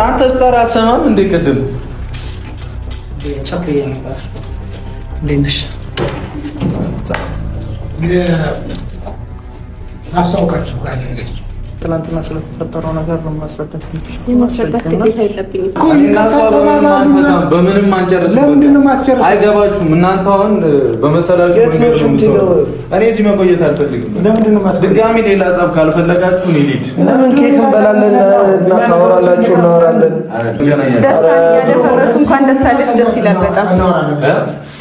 አንተ ስታራ አትሰማም እንዴ? ቅድም አሳውቃቸው ትናንትና ስለተፈጠረው ነገር ነው ማስረዳት የማስረዳት ግዴታ የለብኝም። በምንም አንጨርስም። አይገባችሁም እናንተ አሁን በመሰላችሁ እኔ እዚህ መቆየት አልፈልግም። ድጋሚ ሌላ ጸብ ካልፈለጋችሁ እኔ ልሂድ። ለምን ኬክ እንበላለን እና ታወራላችሁ እናወራለን። ደስታን እያደፈረሱ እንኳን ደስ አለሽ ደስ ይላል በጣም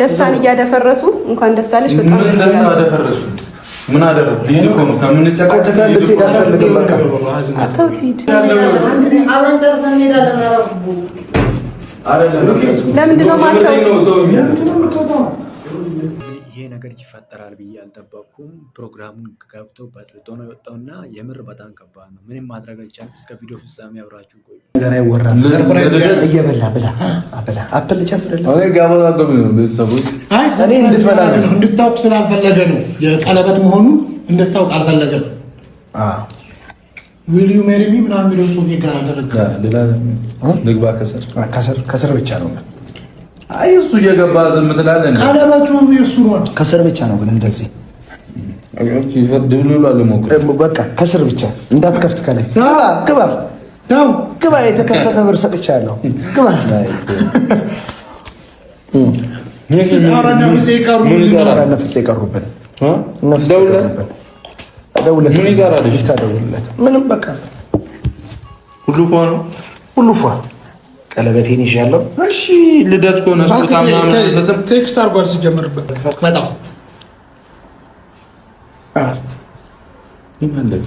ደስታን እያደፈረሱ እንኳን ደስ አለሽ በጣም ደስ ይላል። ምን አደረኩ? ልሂድ እኮ ነው ከምንጨቃጨቅ ልትሄድ አልፈልግም። በቃ አታውት ሂድ። ለምንድን ነው የማታውት? ይሄ ነገር ይፈጠራል ብዬ አልጠበቅኩም። ፕሮግራሙን ገብቶ በጥብጦ ነው የወጣውና የምር በጣም ከባድ ነው። ምንም ማድረግ አይቻልም። እስከ ቪዲዮ ፍጻሜ አብራችሁ ቆዩ። ነገር አይወራም። እየበላ ብላ አፕል ጨምርልህ። እኔ እንድትበላ ነው እንድታውቅ ስላልፈለገ ነው። የቀለበት መሆኑን እንድታውቅ አልፈለገም። ዊል ዩ ሜሪ ሚ ምናምን የሚለው ጽሁፍ ጋር አደረገ። ልግባ ከስር ብቻ ነው። አይ እሱ እየገባ ዝም ትላለህ። ቀለበቱ የእሱ ነው። ከስር ብቻ ነው ግን እንደዚህ ይፈድብሉ አለሞክር። በቃ ከስር ብቻ እንዳትከፍት። ከላይ ግባ። የተከፈተ ብር ሰጥቻለሁ። ግባ። ነፍሴ ቀሩብን። ደውለት። ምንም በቃ ሁሉ ፏ ቀለበቴን ይዣለሁ። እሺ ልደት ከሆነ ስጦታ ምናምን አይሰጥም። ቴክስት አድርጓል ሲጀምርበት መጣው ይመለስ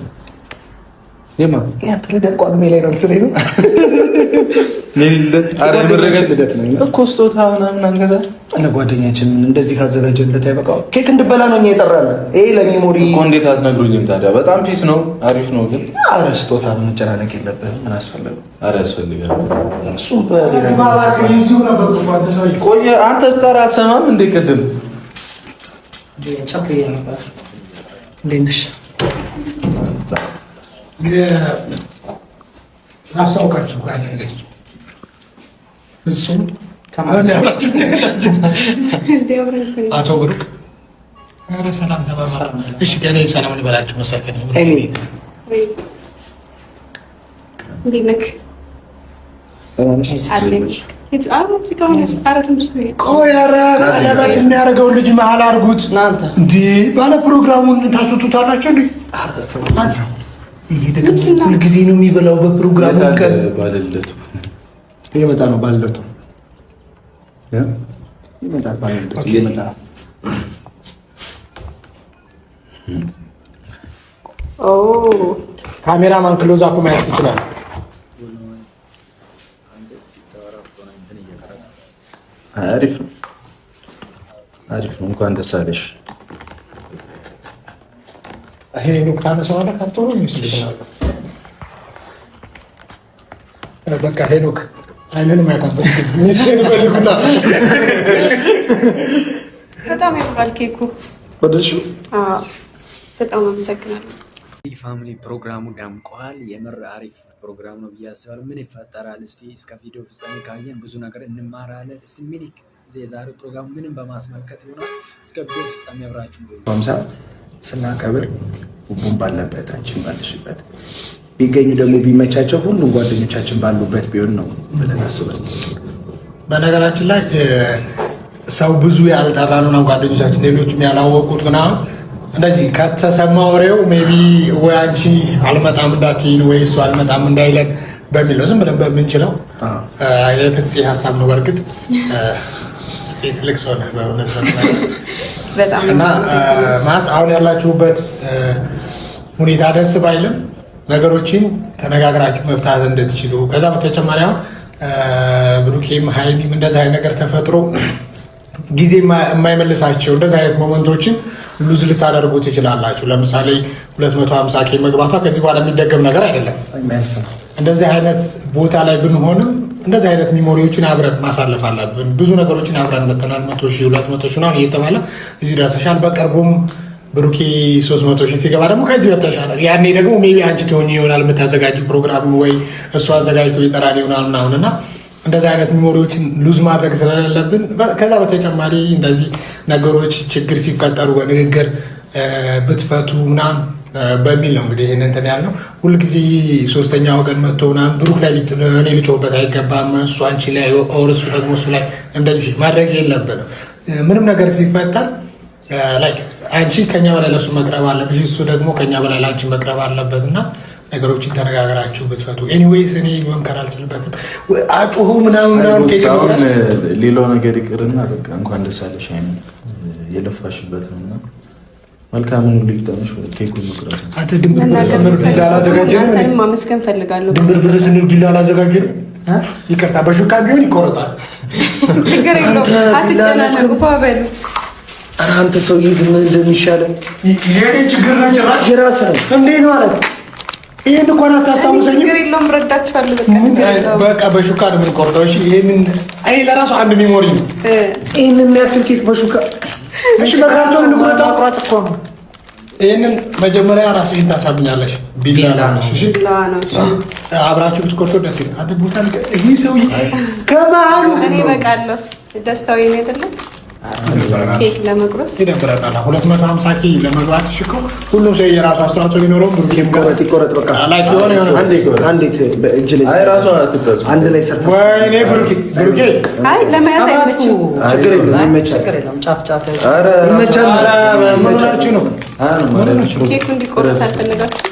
ያንተ ልደት ቋግሜ ላይ ነው ስለኝ ነው ልደት ነው እኮ ስጦታ ምናምን አንገዛ እነ ጓደኛችን እንደዚህ ካዘጋጀለት አይበቃው። ኬክ እንድበላ ነው የጠራን። ይሄ ለሜሞሪ እኮ እንዴት አትነግሩኝም ታዲያ? በጣም ፒስ ነው፣ አሪፍ ነው። ግን ኧረ ስጦታ መጨናነቅ የለብህም። ምን አስፈለገው? ኧረ ያስፈልጋል። እሱም በሌላ ቆየ። አንተ ስታራ አትሰማም እንዴ? ቅድም እንዴት ነሽ? አሳውቃቸው እሱም አቶ ብሩክ ኧረ ሰላም ተባባል። እሺ ገና ሰላም ልበላችሁ መሰለኝ። እንዴት ነህ? ቀለበት የሚያደርገውን ልጅ መሀል አድርጉት። እንደ ባለ ፕሮግራሙን ታስቱታላችሁ። ይሄ ደግሞ ሁልጊዜ ነው የሚበላው። በፕሮግራሙ ቀን ባለለቱ እየመጣ ነው። ባለለቱ ይመጣል። ባለለቱ እየመጣ ነው። ካሜራማን ክሎዝ አፕ ማየት ይችላል። አሪፍ ነው፣ አሪፍ ነው። እንኳን ደስ አለሽ። ይሄ ኑክታ ነሰዋለ ካርቶኑ ይመስላል። በቃ ሄኖክ አይነን ማይታበት ሚስቴን በልኩታ በጣም ያምራል ኬኩ። ወደሽ በጣም አመሰግናለሁ። ፋሚሊ ፕሮግራሙ ደምቋል። የምር አሪፍ ፕሮግራም ነው ብዬ አስባለሁ። ምን ይፈጠራል? እስቲ እስከ ቪዲዮ ፍጻሜ ካየን ብዙ ነገር እንማራለን። እስቲ ሚኒክ የዛሬው ፕሮግራም ምንም በማስመልከት ይሆናል። እስከ ቪዲዮ ፍጻሜ አብራችሁ ቆዩ። ስናከብር ሁሉም ባለበት አንቺን ባለሽበት ቢገኙ ደግሞ ቢመቻቸው ሁሉም ጓደኞቻችን ባሉበት ቢሆን ነው ብለን አስበን። በነገራችን ላይ ሰው ብዙ ያልጠራሉ ነው ጓደኞቻችን ሌሎችም ያላወቁት ምናምን እንደዚህ ከተሰማ ወሬው ሜቢ ወይ አንቺ አልመጣም እንዳትይን ወይ እሱ አልመጣም እንዳይለን በሚል ነው ዝም ብለን በምንችለው የፍፄ ሀሳብ ነው። በእርግጥ ትልቅ ሰው ነህ በእውነት እና ማለት አሁን ያላችሁበት ሁኔታ ደስ ባይልም ነገሮችን ተነጋግራችሁ መፍታት እንድትችሉ ከዛ በተጨማሪ ብሩኬም ሀይሚም እንደዚህ አይነት ነገር ተፈጥሮ ጊዜ የማይመልሳቸው እንደዚህ አይነት ሞመንቶችን ሉዝ ልታደርጉ ትችላላችሁ። ለምሳሌ 250 ኬ መግባቷ ከዚህ በኋላ የሚደገም ነገር አይደለም። እንደዚህ አይነት ቦታ ላይ ብንሆንም እንደዚህ አይነት ሚሞሪዎችን አብረን ማሳለፍ አለብን። ብዙ ነገሮችን አብረን መተናል። 100 ሺህ 200 ሺህ ነው እየተባለ እዚህ ደርሰሻል። በቅርቡም ብሩኬ 300,000 ሲገባ ደግሞ ከዚህ በተሻለ ያኔ ደግሞ ሜቢ አንቺ ትሆኚ ይሆናል የምታዘጋጅው ፕሮግራሙን ወይ እሱ አዘጋጅቶ ይጠራል ይሆናል ምናምን እና እንደዚህ አይነት ሜሞሪዎችን ሉዝ ማድረግ ስለሌለብን ከዛ በተጨማሪ እንደዚህ ነገሮች ችግር ሲፈጠሩ በንግግር ብትፈቱ ምናምን በሚል ነው እንግዲህ ይህን እንትን ያልነው። ሁልጊዜ ሶስተኛ ወገን መጥቶ ምናምን ብሩክ ላይ እኔ ልጮህበት አይገባም፣ እሱ አንቺ ላይ ኦር እሱ ደግሞ እሱ ላይ እንደዚህ ማድረግ የለብንም። ምንም ነገር ሲፈጠር ላይክ አንቺ ከኛ በላይ ለሱ መቅረብ አለብሽ፣ እሱ ደግሞ ከኛ በላይ ለአንቺ መቅረብ አለበት እና ነገሮችን ተነጋግራችሁ ብትፈቱ። ኤኒዌይስ እኔ መምከር አልችልበትም። አጩሁ ምናምን ሌላው ነገር ይቅርና በቃ እንኳን ደስ አለሽ የለፋሽበት ነውና መልካሙን ሊጠምሽ ኬኩን መቅረጽ አንተ ድንብር ብር ዲላ አላዘጋጀንም። አንተንም ማመስገን ፈልጋለሁ። ድንብር ብር ስንል ዲላ አላዘጋጀንም። ይቅርታ በሹካ ቢሆን ይቆረጣል። ችግር የለውም። አትጨናነቁ በሉ። አንተ ሰውዬ ግን ምን እንደሚሻለው ይሄ ችግር ነው። ጭራሽ የራስህ ነው። እንዴት ማለት ይሄን እኮ አታስታውሰኝም? ችግር የለውም። ረዳችኋለሁ። በቃ በሹካ ነው የምንቆርጠው። እሺ ይሄንን አይ ለራሱ አንድ ሜሞሪ ነው። ይሄንን የሚያክል ኬክ በሹካ እሺ በካርቶን እንቆርጠው። አጥራት እኮ ነው። ይሄንን መጀመሪያ ራስሽን ታሳብኛለሽ። ቢላ ነው። እሺ አብራችሁ ብትቆርጡ ደስ ይላል። አንተ ቦታ ይሄ ሰውዬ ከመሀሉ እኔ በቃለሁ። ደስታው የኔ አይደለም። ኬክ ለመቁረስ ይደብረናል። 250 ኬክ ለመግባት እሺ እኮ ሁሉም ሰው የራሱ አስተዋጽኦ ቢኖረው ብሩኬም ጋር ይቆረጥ። በቃ ላይክ የሆነ አንዴ በእጅ ላይ አይ ራሷ አትቀጽ አንድ ላይ ሰርታ ወይኔ ብሩኬ አይ ለማያዝ አይመችም። ችግር የለም ይመቻል። ጫፍ ኧረ ይመቻል። ምናችሁ ነው ኬኩ እንዲቆረስ አልፈለጋችሁ?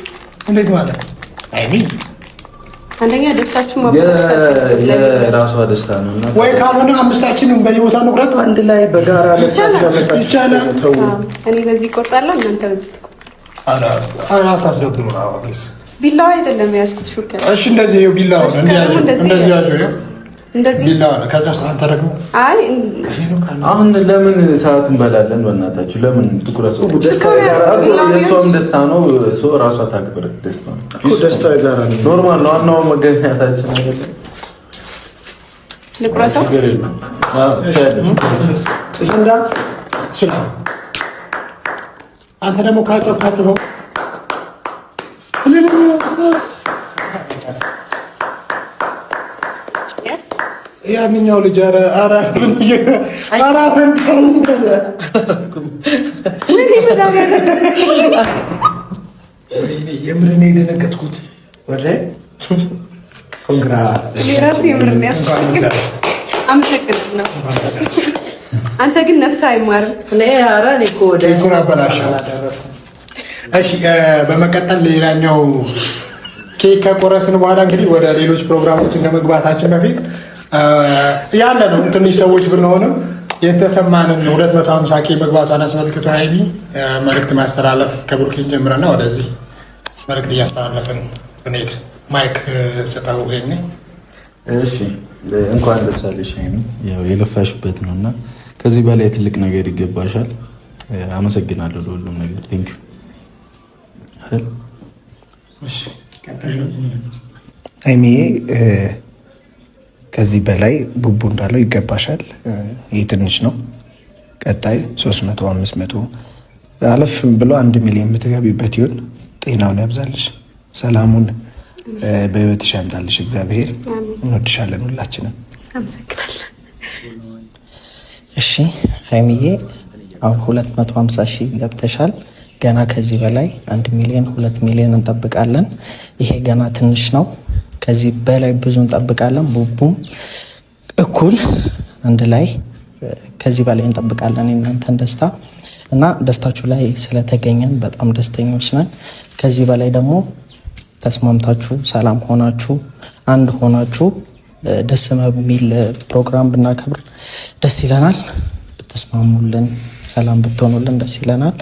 እንዴት ማለት አይሚ አንደኛ ደስታችሁ ማብራራት የራሷ ደስታ ነው እና ወይ ካልሆነ አምስታችንም በየቦታው ንቁረጥ። አንድ ላይ በጋራ ለታቻለታችሁ ይቻላል። እኔ በዚህ እቆርጣለሁ፣ እናንተ በዚህ ትቆርጣላችሁ። አራ ታስደብሩ ነው አሁንስ ቢላዋ አይደለም ያዝኩት ሹካ። እሺ እንደዚህ ይኸው ቢላው ነው እንደዚህ ያዙ እንደዚህ ቢላው ነው። ከዛ አንተ ደግሞ አይ አሁን ለምን ሰዓት እንበላለን? በእናታችሁ ለምን ትኩረት ሰው የእሷም ደስታ ነው። ሰው ራሷ ታክብር። ደስታ ነው እኮ ደስታ የጋራ ነው። ኖርማል ነው። ዋናው መገናኘታችን አይደለም። ልቁረሰው እንዳ ስለ አንተ ደግሞ ካጨቃችሁ ነው ያንኛው ልጅ ኧረ የምር ነው የደነገጥኩት። ወላሂ ኮንግራ ሌራሱ የምር ነው ያስቸግር። አመሰግናለሁ። አንተ ግን ነፍስ አይማርም። ኧረ እኔ እኮ ወደ ዲኮር አበላሻ። እሺ በመቀጠል ሌላኛው ኬክ ከቆረስን በኋላ እንግዲህ ወደ ሌሎች ፕሮግራሞች ከመግባታችን በፊት ያለ ነው ትንሽ ሰዎች ብንሆንም የተሰማንን 250 ኬክ መግባቷን አስመልክቶ ሀይሚ መልእክት ማስተላለፍ ከብሩኬን ጀምረና ወደዚህ መልእክት እያስተላለፍን ብንሄድ ማይክ ስጠው። ይሄኔ እሺ እንኳን ደስ አለሽ ሀይሚ፣ ያው የለፋሽበት ነውና ከዚህ በላይ ትልቅ ነገር ይገባሻል። አመሰግናለሁ ለሁሉም ነገር ቴንክ ዩ። እሺ ቀጥሎ ሀይሚዬ ከዚህ በላይ ቡቡ እንዳለው ይገባሻል። ይህ ትንሽ ነው። ቀጣይ 300 500 አለፍ ብሎ 1 ሚሊዮን የምትገቢበት ይሁን። ጤናውን ያብዛልሽ፣ ሰላሙን በህይወትሽ ያምጣልሽ እግዚአብሔር። እንወድሻለን ሁላችንም። አመሰግናለሁ። እሺ ሀይሚዬ አሁን 250 ሺህ ገብተሻል። ገና ከዚህ በላይ 1 ሚሊዮን 2 ሚሊዮን እንጠብቃለን። ይሄ ገና ትንሽ ነው። ከዚህ በላይ ብዙ እንጠብቃለን። ቡቡም እኩል አንድ ላይ ከዚህ በላይ እንጠብቃለን የእናንተን ደስታ እና ደስታችሁ ላይ ስለተገኘን በጣም ደስተኞች ነን። ከዚህ በላይ ደግሞ ተስማምታችሁ ሰላም ሆናችሁ አንድ ሆናችሁ ደስ በሚል ፕሮግራም ብናከብር ደስ ይለናል። ብትስማሙልን፣ ሰላም ብትሆኑልን ደስ ይለናል።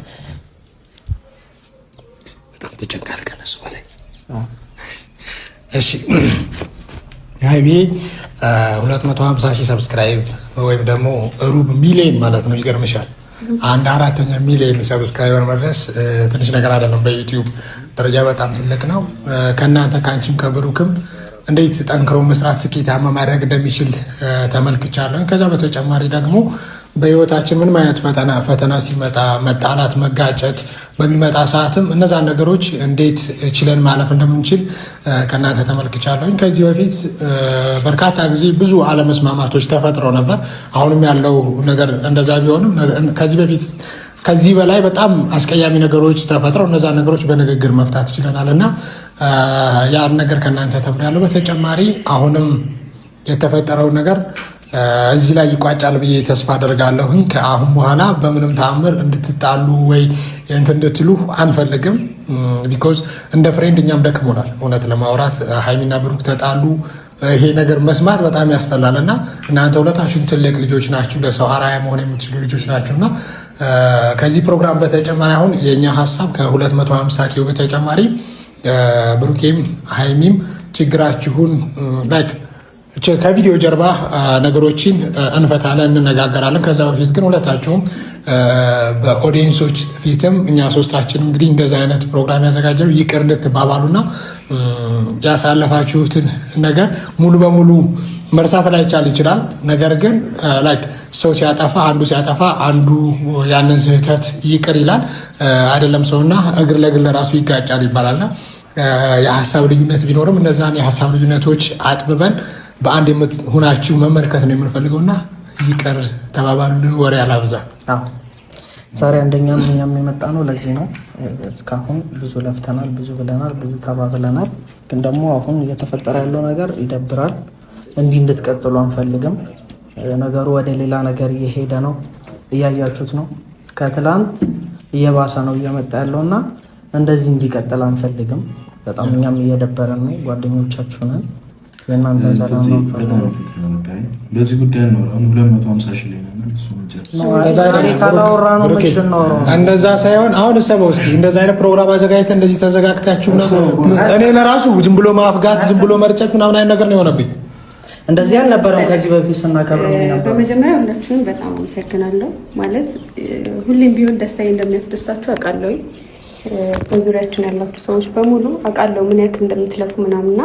በጣም ተጨንቃል ከነሱ በላይ እሺ ሀይሚ 250 ሺህ ሰብስክራይብ ወይም ደግሞ ሩብ ሚሊዮን ማለት ነው። ይገርምሻል 1/4 ሚሊዮን ሰብስክራይበር መድረስ ትንሽ ነገር አይደለም። በዩቲዩብ ደረጃ በጣም ትልቅ ነው። ከእናንተ ከአንቺም ከብሩክም እንዴት ጠንክሮ መስራት ስኬታማ ማድረግ እንደሚችል ተመልክቻለሁ። ከዛ በተጨማሪ ደግሞ በህይወታችን ምንም አይነት ፈተና ሲመጣ መጣላት፣ መጋጨት በሚመጣ ሰዓትም እነዛን ነገሮች እንዴት ችለን ማለፍ እንደምንችል ከእናንተ ተመልክቻለሁኝ። ከዚህ በፊት በርካታ ጊዜ ብዙ አለመስማማቶች ተፈጥረው ነበር። አሁንም ያለው ነገር እንደዛ ቢሆንም ከዚህ በላይ በጣም አስቀያሚ ነገሮች ተፈጥረው እነዛ ነገሮች በንግግር መፍታት ችለናል እና ያን ነገር ከእናንተ ተምሬያለሁ። በተጨማሪ አሁንም የተፈጠረው ነገር እዚህ ላይ ይቋጫል ብዬ ተስፋ አደርጋለሁኝ። ከአሁን በኋላ በምንም ተአምር እንድትጣሉ ወይ እንትን እንድትሉ አንፈልግም። ቢኮዝ እንደ ፍሬንድ እኛም ደክሞናል እውነት ለማውራት ሀይሚና ብሩክ ተጣሉ። ይሄ ነገር መስማት በጣም ያስጠላል እና እናንተ ሁለታችሁም ትልቅ ልጆች ናችሁ፣ ለሰው አርአያ መሆን የምትችሉ ልጆች ናችሁ እና ከዚህ ፕሮግራም በተጨማሪ አሁን የእኛ ሀሳብ ከ250 ኪሎ በተጨማሪ ብሩኬም ሀይሚም ችግራችሁን ላይክ ከቪዲዮ ጀርባ ነገሮችን እንፈታለን፣ እንነጋገራለን። ከዛ በፊት ግን ሁለታችሁም በኦዲየንሶች ፊትም እኛ ሶስታችን እንግዲህ እንደዚህ አይነት ፕሮግራም ያዘጋጀው ይቅር እንድትባባሉና ያሳለፋችሁትን ነገር ሙሉ በሙሉ መርሳት ላይቻል ይችላል። ነገር ግን ላይክ ሰው ሲያጠፋ አንዱ ያንን ስህተት ይቅር ይላል አይደለም። ሰውና እግር ለእግር ለራሱ ይጋጫል ይባላልና የሀሳብ ልዩነት ቢኖርም እነዛን የሀሳብ ልዩነቶች አጥብበን በአንድ ሁናችሁ መመልከት ነው የምንፈልገው እና ይቅር ተባባሉልን። ወሬ አላብዛ። ዛሬ አንደኛም እኛም የመጣ ነው ለዚህ ነው። እስካሁን ብዙ ለፍተናል፣ ብዙ ብለናል፣ ብዙ ተባብለናል። ግን ደግሞ አሁን እየተፈጠረ ያለው ነገር ይደብራል። እንዲህ እንድትቀጥሉ አንፈልግም። ነገሩ ወደ ሌላ ነገር እየሄደ ነው፣ እያያችሁት ነው። ከትላንት እየባሰ ነው እየመጣ ያለው እና እንደዚህ እንዲቀጥል አንፈልግም። በጣም እኛም እየደበረን ነው። ጓደኞቻችሁ ነን። የእናንተን ሰላም ነው። በዚህ ጉዳይ ነው 250 ሺህ ላይ ነው። እንደዛ ሳይሆን አሁን እሰበው እስኪ እንደዛ አይነት ፕሮግራም አዘጋጅተን እንደዚህ ተዘጋግታችሁ ነው። እኔ ለራሱ ዝም ብሎ ማፍጋት ዝም ብሎ መርጨት ምናምን አይነት ነገር ነው የሆነብኝ። እንደዚህ አልነበረም ከዚህ በፊት ስናከብረው ነበር። በመጀመሪያ ሁላችሁንም በጣም አመሰግናለሁ። ማለት ሁሌም ቢሆን ደስታዬ እንደሚያስደስታችሁ አውቃለሁ። በዙሪያችን ያላችሁ ሰዎች በሙሉ አውቃለሁ ምን ያክል እንደምትለፉ ምናምንና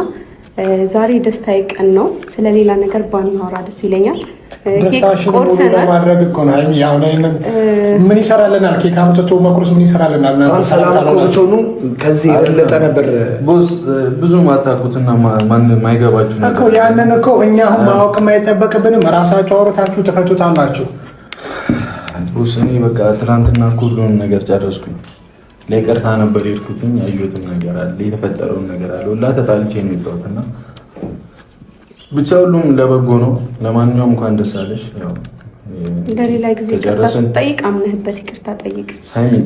ዛሬ ደስታዬ ቀን ነው። ስለሌላ ነገር ባናወራ ደስ ይለኛል። ማድረግ እኮ ነው። ምን ይሰራልናል? ኬክ አምጥቶ መቁረስ ምን ይሰራልናል? ከዚህ የበለጠ ነበር ብዙ ማታውቁትና ማይገባችሁ እኮ ያንን እኮ እኛ ማወቅ የማይጠበቅብንም ራሳችሁ አውርታችሁ ትፈቱታላችሁ። እኔ በቃ ትናንትና ሁሉን ነገር ጨረስኩኝ። ለይቅርታ ነበር የሄድኩትኝ። ያየሁትን ነገር አለ፣ የተፈጠረውን ነገር አለ። ሁላ ተጣልቼ ነው የወጣሁትና ብቻ ሁሉም ለበጎ ነው። ለማንኛውም እንኳን ደስ አለሽ። ለሌላ ጊዜ ይቅርታ ስትጠይቅ አምነህበት ይቅርታ ጠይቅ።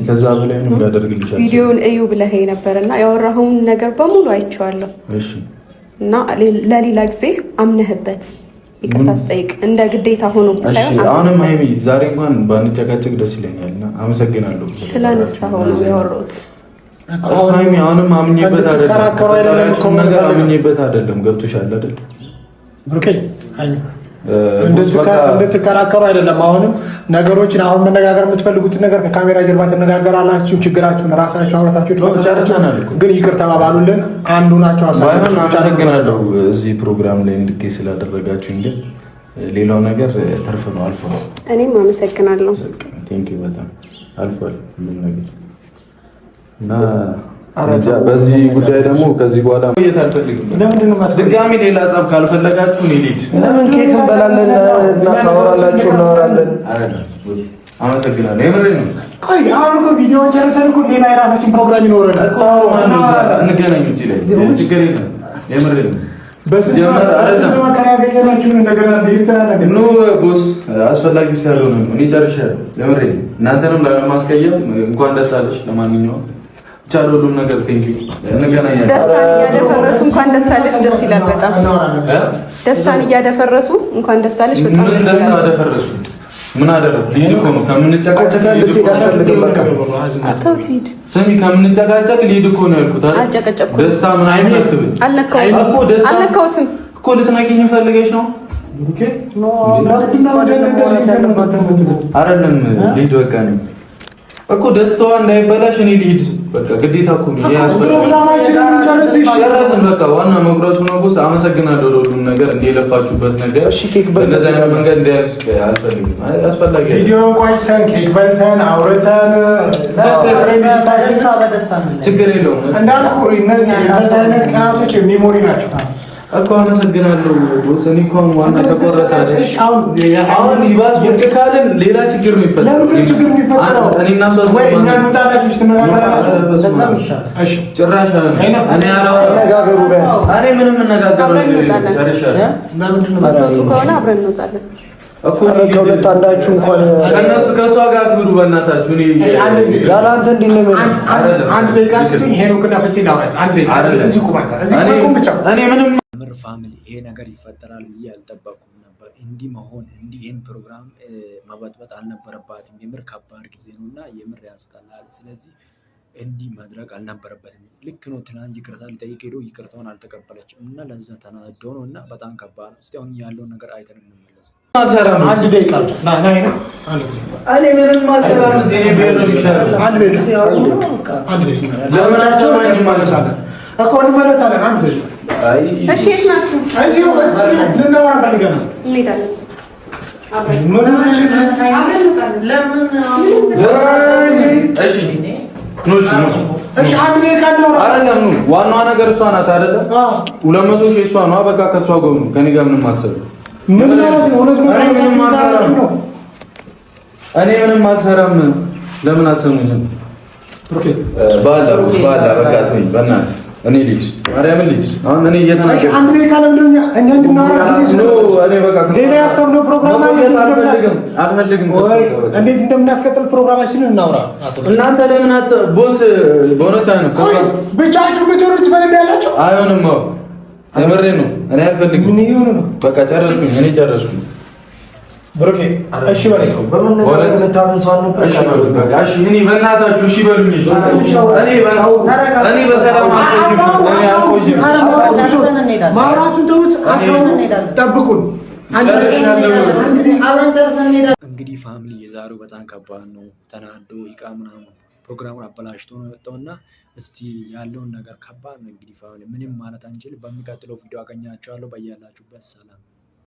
ከዛ በላይ ምንም ላደርግልሽ ቪዲዮውን እዩ ብለህ ነበርና ያወራኸውን ነገር በሙሉ አይቼዋለሁ። እሺ። እና ለሌላ ጊዜ አምነህበት ይቅርታ ስጠይቅ እንደ ግዴታ ሆኖ ሳይሆን አሁንም ሀይሚ ዛሬ እንኳን ባንጨቃጨቅ ደስ ይለኛልና አመሰግናለሁ። ስላነሳኸው ነው ያወራሁት። ሀይሚ አሁንም አምኜበት አይደለም። ገብቶሻል አይደል ብሩኬ? ሀይሚ እንድትከራከሩ አይደለም። አሁንም ነገሮችን አሁን መነጋገር የምትፈልጉትን ነገር ከካሜራ ጀርባ ትነጋገራላችሁ። ችግራችሁን ራሳችሁ አውራታችሁ ግን ይቅር ተባባሉልን። አንዱ ናቸው። አመሰግናለሁ እዚህ ፕሮግራም ላይ እንድገኝ ስላደረጋችሁ። እንጂ ሌላው ነገር ተርፍ ነው፣ አልፎ ነው። እኔም አመሰግናለሁ። ቴንኪው። በጣም አልፏል ሁሉም ነገር እና በዚህ ጉዳይ ደግሞ ከዚህ በኋላ ቆየት አልፈልግም። ድጋሚ ሌላ ጸብ ካልፈለጋችሁ እኔ ልሂድ። ለምን ኬክ እንበላለን እና ታወራላችሁ፣ እናወራለን። አመሰግናለሁ። የምሬን ነው። ቆይ አሁን እኮ ቪዲዮ ጨርሰን እኮ ሌላ የራሳችን ፕሮግራም ይኖረናል። እንገናኝ እንጂ ላይ ችግር የለም። የምሬን ነው። ቦስ አስፈላጊ እስካልሆነ እኔ ጨርሻለሁ። የምሬን ነው። እናንተንም ላለማስቀየም እንኳን ደስ አለሽ። ለማንኛውም ቻለው ሁሉም ነገር ቴንኪው። እንገናኛለን። ደስታን እያደፈረሱ እንኳን ደስ አለሽ። ደስ ይላል በጣም ደስታን እያደፈረሱ እንኳን ደስ አለሽ። በጣም ደስ ይላል። ደስታ አደፈረሱ ምን አደረኩ? ሊድ እኮ ነው ከምንጨቃጨቅ ስሚ፣ ከምንጨቃጨቅ ሊድ እኮ ነው ያልኩት አይደል? አልጨቀጨቅኩም። ደስታ ምን አይነት አትበል። አልነካሁትም እኮ ልትነኪኝ ፈልገሽ ነው አይደለም? ሊድ በቃ ነው እኮ ደስታዋ እንዳይበላሽ እኔ ልሂድ በቃ ግዴታ እኮ ነው ጨረስን። በቃ ዋና መቁረጡ ነው። ቦስ አመሰግናለሁ ለሁሉም ነገር እንደለፋችሁበት ነገር። እሺ ኬክ በለዛ መንገድ እንዲያልቅ አልፈልግም። አስፈላጊ ቪዲዮ ቆይተን ኬክ በልተን አውርተን ችግር የለውም እንዳልኩ እነዚህ አይነት ቀናቶች ሜሞሪ ናቸው እኮ። አመሰግናለሁ ቦስ። እኔ እኮ ዋና ተቆረሰ አይደል? አሁን ይባስ ወጥ ካለን ሌላ ችግር ነው ይፈጠራል። እኔና ሷስ ወይ እኛ እንጣላችሁ ተመካከራችሁ እሺ ጭራሽ እኔ አነጋገሩ ቢያንስ እኔ ምንም እንነጋገር ነው ጨርሻለሁ። ለምንድን ነው የምትወጡ ከሆነ አብረን እንወጣለን እኮ ከሁለት አንዳችሁ እንኳን እነሱ ከሷ ጋር አክብሩ በእናታችሁ። እኔ ያለ አንተ እንዲህ ነው አንድ ደቂቃ ስጡኝ። ሄኖክና ፍፄ ላውራት አንድ ደቂቃ እዚህ ቁማታ እዚህ ቁም ብቻ እኔ ምንም ምር ፋሚሊ ይሄ ነገር ይፈጠራል ብዬ አልጠበኩም ነበር። እንዲህ መሆን እንዲህ ይሄን ፕሮግራም መበጥበጥ አልነበረባትም። የምር ከባድ ጊዜ ነውና የምር ያስጠላል። ስለዚህ እንዲህ ማድረግ አልነበረበትም። ልክ ነው። ትናንት ይቅርታ ሊጠይቅ ሄዶ ይቅርታውን አልተቀበለችም እና ለዛ ተናዶ ነው እና በጣም ከባድ ነው። እስቲ አሁን ያለውን ነገር አይተን እንመለስ። አንድ ደቂቃ ና እኔ ምንም አልሰራም። እዚህ ነው ቤሮ ይሻላል። አንድ ደቂቃ ለምን አልሰማኝም ማለት ነው እኮ እንመለሳለን። አንድ ደቂቃ እሺ የት ናችሁ? እዚሁ ልናወራ ፈልገን ነው። እንሄዳለን ዋናዋ ነገር እሷ ናት አይደለ? 200 ሺህ እሷ ነው። በቃ ከእሷ ጎን ነው። ከኔ ጋር ምንም አልሰራም። እኔ ምንም አልሰራም። ለምን አትሰሙኝም? ባላ በቃ ተወኝ በእናትህ። እኔ ልጅ ማርያምን ልጅ አሁን እኔ እየተናገርኩ አንድ ደቂቃ ለምንድን ነው እኛ እንድናወራ እኔ በቃ ሌላ ያሰብነው ፕሮግራም አልፈልግም። እንዴት እንደምናስቀጥል ፕሮግራማችንን እናውራ። እናንተ ለምን ቦስ በእውነት አይሆንም። ብቻችሁ ብትሆኑ ትፈልጋላችሁ? አይሆንም። የምሬ ነው። እኔ አልፈልግም። ምን ይሁን ነው? በቃ ጨረስኩኝ። እኔ ጨረስኩኝ። ብሩኬ እሺ በለኝ። በምን ነገር ተመታመን ሰው አልነበረ? እሺ እኔ በእናታችሁ እሺ በሉኝ። እኔ በሰላም ማውራቱን ተውት። ጠብቁን። እንግዲህ ፋሚሊ የዛሬው በጣም ከባድ ነው። ተናዶ ይቃ ምናምን ፕሮግራሙን አበላሽቶ ነው የወጣውና እስቲ ያለውን ነገር ከባድ ነው። እንግዲህ ፋሚሊ ምንም ማለት አንችልም። በሚቀጥለው ቪዲዮ አገኛቸዋለሁ። በያላችሁበት ሰላም